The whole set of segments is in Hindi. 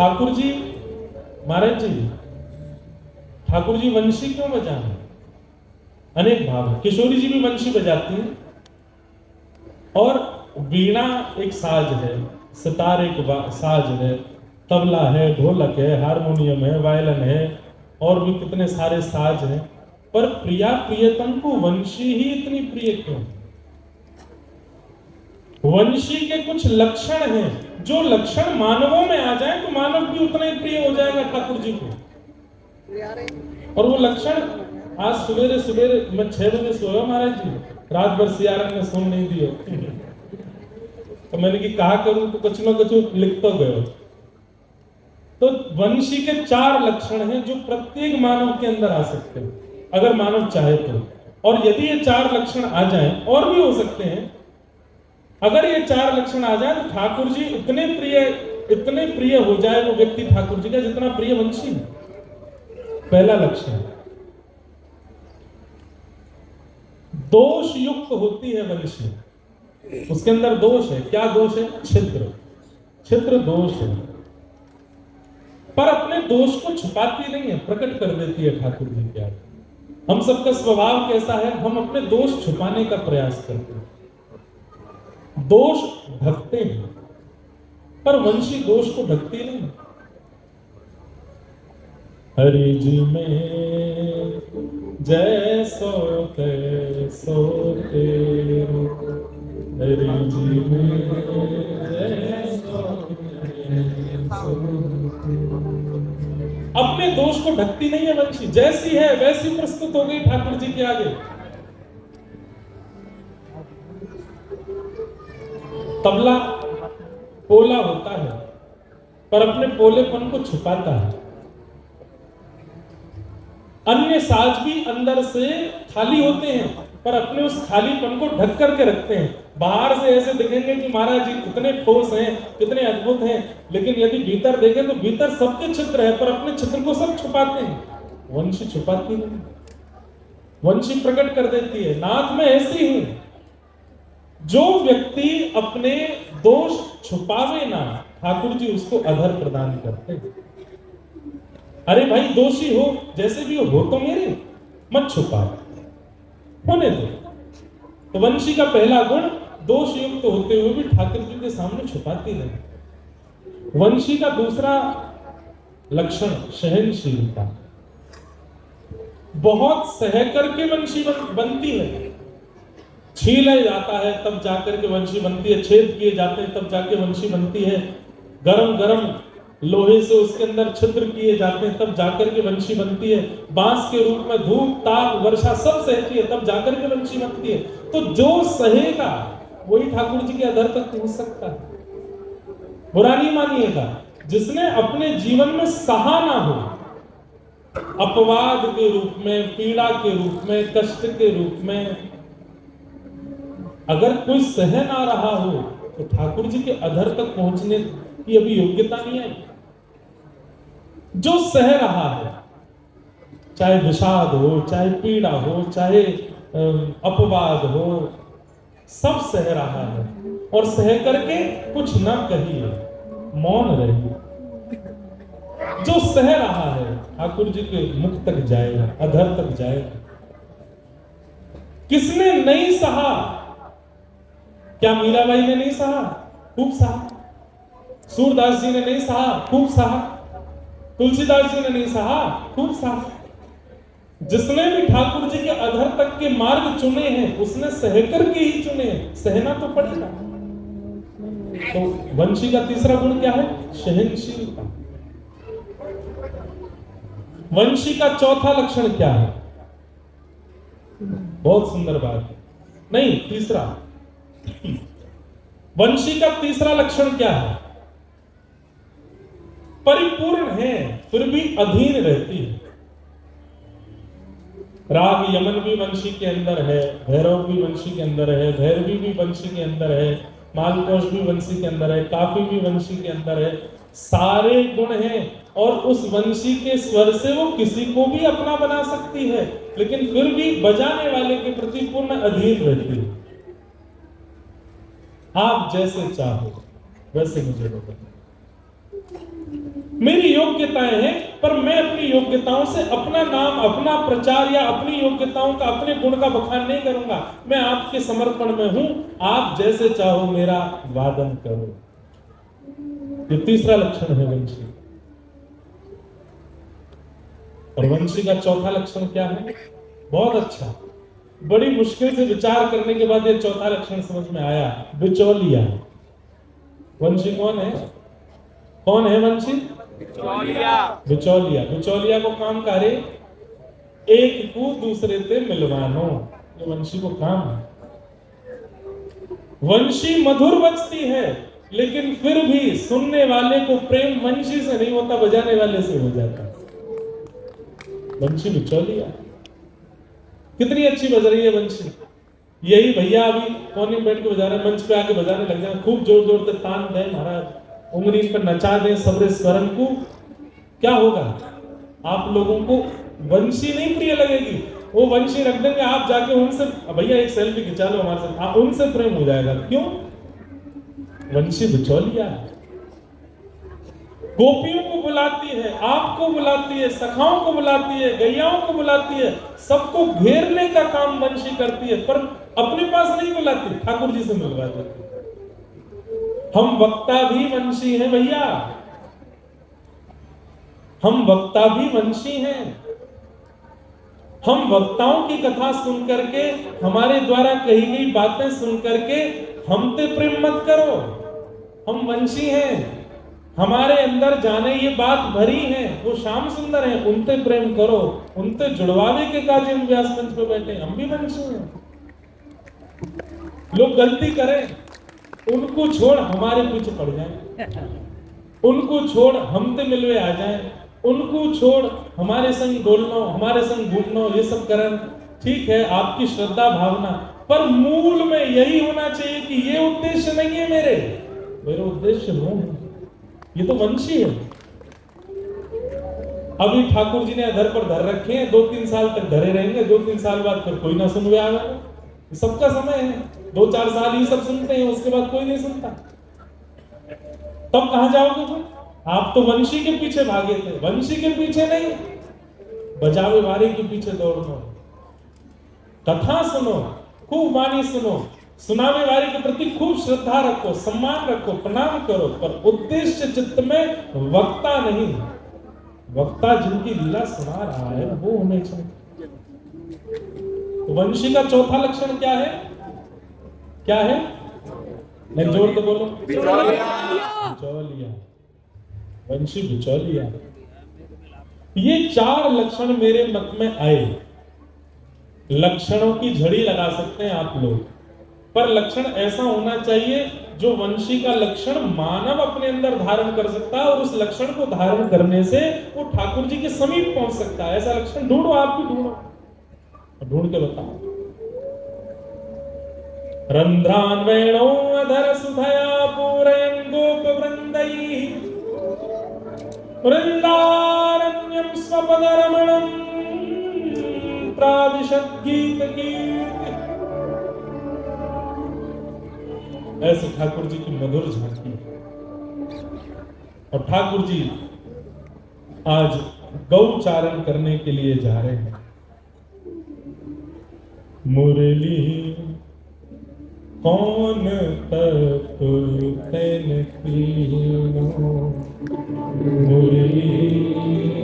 ठाकुर जी महाराज जी, ठाकुर जी वंशी क्यों बजाना? अनेक भाव है। किशोरी जी भी वंशी बजाती हैं, और वीणा एक साज है, सितार एक साज है, तबला है, ढोलक है, हारमोनियम है, वायलिन है, और भी कितने सारे साज हैं। पर प्रिया प्रियतम को वंशी ही इतनी प्रिय क्यों? वंशी के कुछ लक्षण हैं, जो लक्षण मानवों में आ जाए तो मानव भी उतना ही प्रिय हो जाएगा ठाकुर जी को। और वो लक्षण, आज सवेरे सवेरे मैं 6 बजे सोया महाराज जी, रात भर सियारन ने सुन नहीं दियो। तो मैंने कि कहा करूं, तो कुछ ना कुछ लिख तो गयो। तो वंशी के 4 लक्षण हैं जो प्रत्येक मानव के अंदर आ सकते हैं, अगर मानव चाहे तो। और यदि ये 4 लक्षण आ जाएं, और भी हो सकते हैं, अगर ये 4 लक्षण आ जाए तो ठाकुर जी इतने प्रिय हो जाए वो व्यक्ति ठाकुर जी का, जितना प्रिय वंशी है। पहला लक्षण, दोष युक्त होती है वंशी, उसके अंदर दोष है। क्या दोष है? छिद्र दोष है, पर अपने दोष को छुपाती नहीं है, प्रकट कर देती है ठाकुर जी के आगे। हम सबका स्वभाव कैसा है? हम अपने दोष छुपाने का प्रयास करते हैं, दोष ढकते हैं, पर वंशी दोष को ढकती नहीं। हरि जी में जैसो तैसो तेरो, हरि जी में जैसो तैसो। अपने दोष को ढकती नहीं है वंशी, जैसी है वैसी प्रस्तुत हो गई ठाकुर जी के आगे। तबला पोला होता है, पर अपने पोलेपन को छुपाता है। अन्य साज भी अंदर से खाली होते हैं, पर अपने उस खालीपन को ढक करके रखते हैं। बाहर से ऐसे दिखेंगे कि महाराज जी कितने ठोस हैं, कितने अद्भुत हैं, लेकिन यदि भीतर देखें तो भीतर सबके छिद्र है, पर अपने छिद्र को सब छुपाते हैं। वंशी छुपाती नहीं, वंशी प्रकट कर देती है। नाथ में ऐसी हूं, जो व्यक्ति अपने दोष छुपावे ना, ठाकुर जी उसको अधर प्रदान करते हैं। अरे भाई, दोषी हो जैसे भी हो तो मेरे, मत छुपा, होने दो। तो वंशी का पहला गुण, दोष युक्त होते हुए भी ठाकुर जी के सामने छुपाती नहीं। वंशी का दूसरा लक्षण, सहनशीलता। बहुत सह करके वंशी बनती है। छीला जाता है तब जाकर के वंशी बनती है, छेद किए जाते हैं तब जाके वंशी बनती है, गरम गरम लोहे से उसके अंदर छिद्र किए जाते हैं तब जाकर के वंशी बनती है, बांस के रूप में धूप ताप वर्षा सब सहती है तब जाकर के वंशी बनती है। तो जो सहेगा वही ठाकुर जी के अधर तक पहुंच सकता है। बुरा नहीं मानिएगा, जिसने अपने जीवन में सहा ना हो, अपवाद के रूप में, पीड़ा के रूप में, कष्ट के रूप में अगर कोई सह ना रहा हो, तो ठाकुर जी के अधर तक पहुंचने की अभी योग्यता नहीं है। जो सह रहा है, चाहे विषाद हो, चाहे पीड़ा हो, चाहे अपवाद हो, सब सह रहा है, और सह करके कुछ न कहिए, मौन रहिए। जो सह रहा है ठाकुर जी के मुख तक जाएगा, अधर तक जाएगा। किसने नहीं सहा? क्या मीराबाई ने नहीं सहा? खूब सहा। सूरदास जी ने नहीं सहा? खूब सहा। तुलसीदास जी ने नहीं सहा? खूब सहा। जिसने भी ठाकुर जी के अधर तक के मार्ग चुने हैं, उसने सहकर के ही चुने हैं, सहना तो पड़ेगा। तो वंशी का तीसरा गुण क्या है? सहनशीलता। वंशी का चौथा लक्षण क्या है? बहुत सुंदर बात है, नहीं तीसरा। वंशी का तीसरा लक्षण क्या है? परिपूर्ण है फिर भी अधीन रहती है। राग यमन भी वंशी के अंदर है, भैरव भी वंशी के अंदर है, भैरवी भी वंशी के अंदर है, मालकोश भी वंशी के अंदर है, काफी भी वंशी के अंदर है। सारे गुण हैं, और उस वंशी के स्वर से वो किसी को भी अपना बना सकती है, लेकिन फिर भी बजाने वाले के प्रति पूर्ण अधीन रहती है। आप जैसे चाहो वैसे मुझे बताओ। मेरी योग्यताएं हैं, पर मैं अपनी योग्यताओं से अपना नाम, अपना प्रचार या अपनी योग्यताओं का, अपने गुण का बखान नहीं करूंगा। मैं आपके समर्पण में हूं, आप जैसे चाहो मेरा वादन करो। ये तीसरा लक्षण है वंशी। और वंशी का चौथा लक्षण क्या है? बहुत अच्छा, बड़ी मुश्किल से विचार करने के बाद ये चौथा लक्षण समझ में आया, बिचौलिया। वंशी कौन है? कौन है वंशी? बिचौलिया। बिचौलिया, बिचौलिया को काम करे एक को दूसरे से मिलवानो, ये वंशी को काम है। वंशी मधुर बजती है, लेकिन फिर भी सुनने वाले को प्रेम वंशी से नहीं होता, बजाने वाले से हो जाता। वंशी बिचौलिया। कितनी अच्छी बज रही है वंशी। यही भैया अभी कोने में बैठ के बजा रहे, मंच पे आके बजाने लग जाए, खूब जोर जोर से तान दें महाराज, उंगली पर नचा दें सबरे स्वरम को, क्या होगा? आप लोगों को वंशी नहीं प्रिय लगेगी, वो वंशी रख देंगे, आप जाके उनसे भैया एक सेल्फी खिंचा लो हमारे साथ, उनसे प्रेम हो जाएगा। क्यों? वंशी बिचौलिया। गोपियों को बुलाती है, आपको बुलाती है, सखाओं को बुलाती है, गैयाओं को बुलाती है, सबको घेरने का काम वंशी करती है, पर अपने पास नहीं बुलाती, ठाकुर जी से मिलवा देती। हम वक्ता भी वंशी हैं भैया, हम वक्ता भी वंशी हैं। हम वक्ताओं की कथा सुन करके, हमारे द्वारा कही गई बातें सुन करके हम पे प्रेम मत करो, हम वंशी हैं। हमारे अंदर जाने ये बात भरी है, वो श्याम सुंदर है, उनसे प्रेम करो, उनसे जुड़वावे के काजे हम व्यास मंच पे बैठे, हम भी वंशी हैं। लोग गलती करें, उनको छोड़ हमारे पीछे पड़ जाएं, उनको छोड़ हमसे मिलवे आ जाएं, उनको छोड़ हमारे संग डोलना, हमारे संग घूमना, ये सब करें। ठीक है, आपकी श्रद्धा भावना, पर मूल में यही होना चाहिए कि ये उद्देश्य नहीं है मेरे उद्देश्य वो है। ये तो वंशी है। अभी ठाकुर जी ने अधर पर धर रखे हैं, 2-3 साल तक धरे रहेंगे, 2-3 साल बाद फिर कोई ना सुनवे आएगा। सबका समय है, 2-4 साल ही सब सुनते हैं, उसके बाद कोई नहीं सुनता। तब कहां जाओगे तुम? आप तो वंशी के पीछे भागे थे, वंशी के पीछे नहीं, बजावे वाले के पीछे दौड़ना। कथा सुनो, खूब वाणी सुनो, सुनावे वाले के प्रति खूब श्रद्धा रखो, सम्मान रखो, प्रणाम करो, पर उद्देश्य चित्त में वक्ता नहीं। वक्ता जिनकी लीला सुना रहा है वो होने चाहिए। तो वंशी का चौथा लक्षण क्या है? क्या है? मैं जोर तो बोलो, बिचौलिया। वंशी बिचौलिया। ये 4 लक्षण मेरे मत में आए। लक्षणों की झड़ी लगा सकते हैं आप लोग, पर लक्षण ऐसा होना चाहिए जो वंशी का लक्षण मानव अपने अंदर धारण कर सकता है, और उस लक्षण को धारण करने से वो ठाकुर जी के समीप पहुंच सकता है। ऐसा लक्षण ढूंढो, आप भी ढूंढो, ढूंढ के बताओ। रंध्रान वेणो अधर सुधया पूरयन् गोप वृंदैः वृंदारण्यं स्वपदरमणं प्राविशद् गीत कीर्ति। ऐसे ठाकुर जी की मधुर झांकी। और ठाकुर जी आज गौचारण करने के लिए जा रहे हैं। मुरली कौन तप तन कीनो, मुरली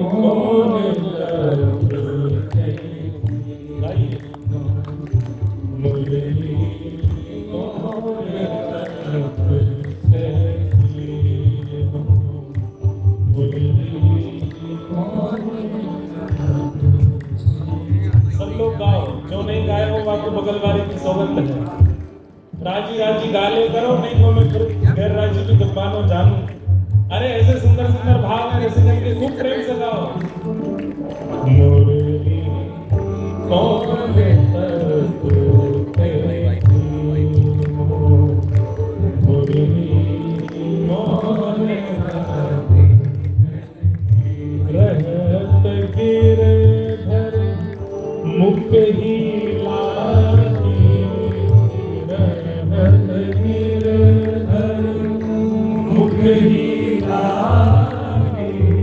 कौन तप मुरली सब लोग गाओ, जो नहीं गाए हो आपको बगल वाले की सौगंध है। राजी राजी गाले करो, नहीं तो मैं फिर गैर राजी की दुकानों जानू। अरे ऐसे सुंदर सुंदर भाव है, ऐसे करके खूब प्रेम से गाओ। मुरली कौन रहत गिरधर मुख ही लागी, रहत गिरधर मुख ही लागी,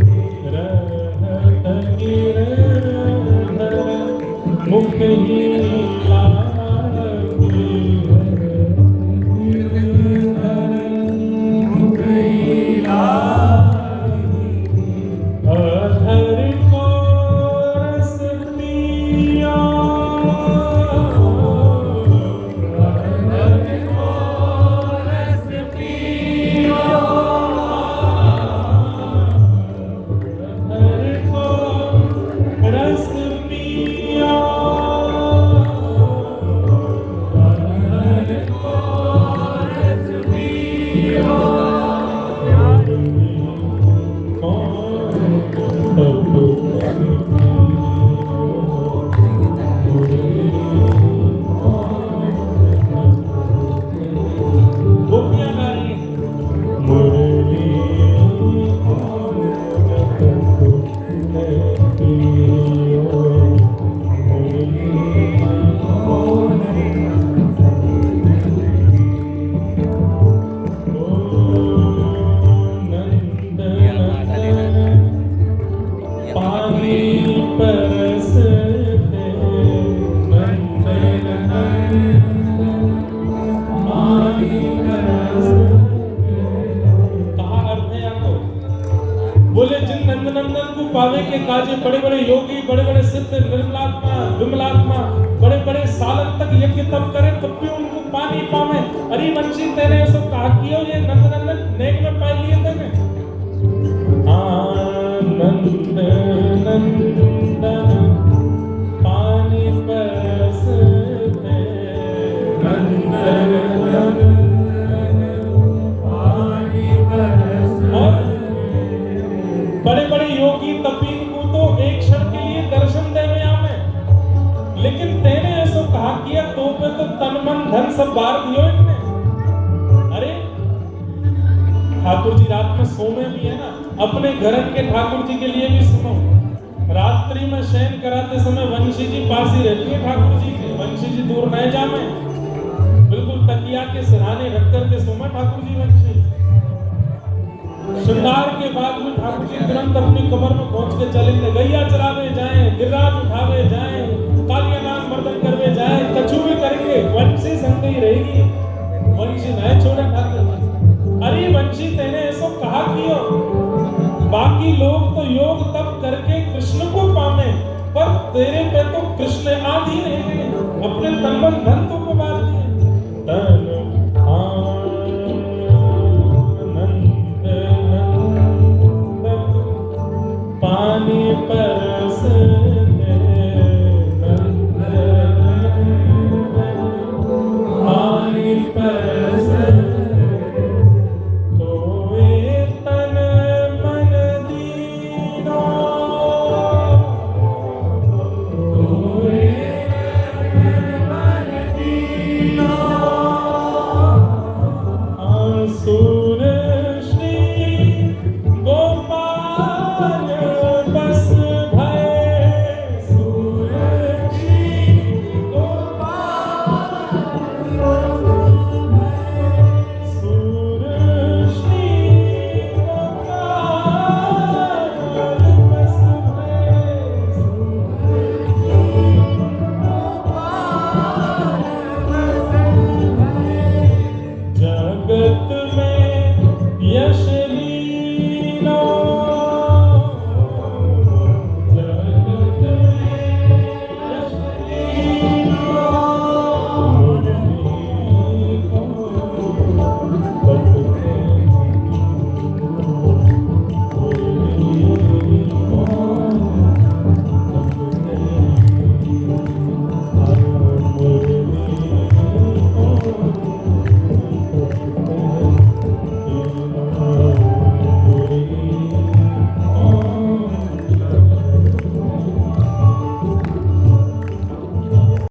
बोले जिन नंदनंदन को पावे के काजे बड़े बड़े योगी, बड़े बड़े सिद्ध, निर्मलात्मा, विमलात्मा, बड़े बड़े सालन तक यज्ञ तप करे तब भी उनको पानी पावे। अरे वंशी तेने ऐसा कहा कियो ये नंदनंदन नेक में पाई लिए तेने। आनंद नंदन पानी बरसते नंदन बड़े बड़े योगी तपीन को तो एक क्षण के लिए दर्शन देवे आवे, लेकिन तेने ऐसा कहा किया तो पे तो तन मन धन सब बार दियो इनने। अरे ठाकुर जी रात में सोमे भी है ना, अपने घर के ठाकुर जी के लिए भी सुनो। रात्रि में शयन कराते समय वंशी जी पास ही रहती है ठाकुर जी के, वंशी जी दूर नहीं जामे, बिल्कुल तकिया के सिरहाने रख करके सोमा ठाकुर जी वंशी। श्रृंगार के बाद में ठाकुर जी तुरंत अपनी कमर में पहुंच के चलेंगे, गैया चरावे जाए, गिरराज उठावे जाए, कालिया नाम मर्दन करवे जाए, कछु भी करेंगे, वंशी संग ही रहेगी, वंशी नहीं छोड़े ठाकुर। अरे वंशी तेने ऐसा कहा कियो, बाकी लोग तो योग तप करके कृष्ण को पावे, पर तेरे पे तो कृष्ण आदि नहीं, अपने तन मन धन तो पवार दिए। पानी परस